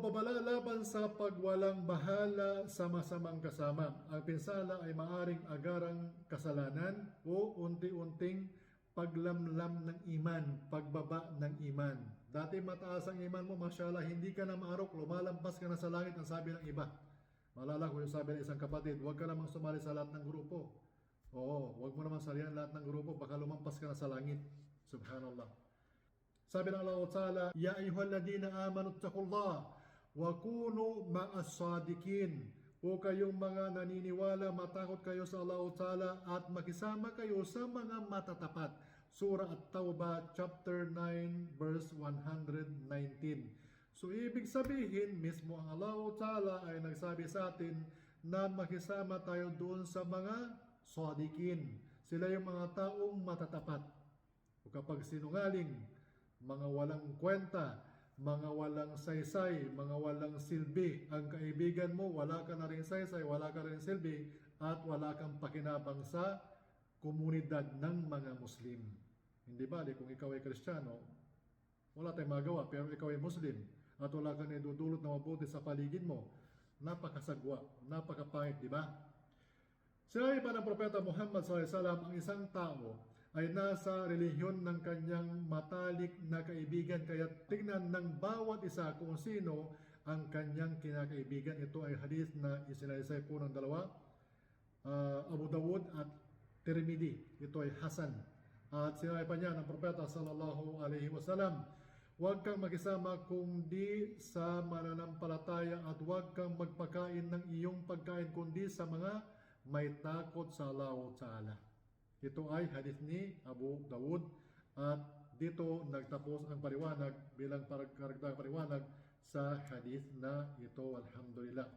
babala laban sa pagwalang bahala sa masamang kasama. Ang pinsala ay maaring agarang kasalanan o unti-unting paglamlam ng iman, pagbaba ng iman. Dati mataas ang iman mo, mashallah, hindi ka na maarok, lumalampas ka na sa langit, ang sabi ng iba. Malala ko yung sabi ng isang kapatid, huwag ka namang sumali sa lahat ng grupo. Oo, huwag mo naman salihan lahat ng grupo, baka lumampas ka na sa langit. Subhanallah. Sabi ng Allah Ta'ala, Ya ayyuhalladhina amanu taqullah wa kunu ma'as-sadiqin. O kayong mga naniniwala, matakot kayo sa Allah Ta'ala at makisama kayo sa mga matatapat. Surah At-Tawbah chapter 9 verse 119. So ibig sabihin, mismo ang Allah Ta'ala ay nagsabi sa atin na makisama tayo doon sa mga sadiqin. Sila yung mga taong matatapat. O kapag sinungaling, mga walang kwenta, mga walang saysay, mga walang silbi, ang kaibigan mo, wala ka na rin saysay, wala ka rin silbi, at wala kang pakinabang sa komunidad ng mga Muslim. Hindi ba, kung ikaw ay Kristiyano, wala tayong magawa, pero ikaw ay Muslim, at wala kang idudulot na mabuti sa paligid mo, napakasagwa, napakapangit, di ba? Sinabi pa ng Propeta Muhammad SAW, ang isang tao ay nasa relihiyon ng kanyang matalik na kaibigan, kaya tignan ng bawat isa kung sino ang kanyang kinakaibigan. Ito ay hadith na isinaysay po ng dalawa, Abu Dawud at Tirmidhi. Ito ay Hasan. At sinabi pa niya ng Propeta sallallahu alaihi wasallam, huwag kang makisama kundi sa mananampalataya at huwag kang magpakain ng iyong pagkain kundi sa mga may takot sa Allah Ta'ala. Ito ay hadith ni Abu Dawud at dito nagtapos ang paliwanag bilang karagdagang paliwanag sa hadith na ito. Alhamdulillah.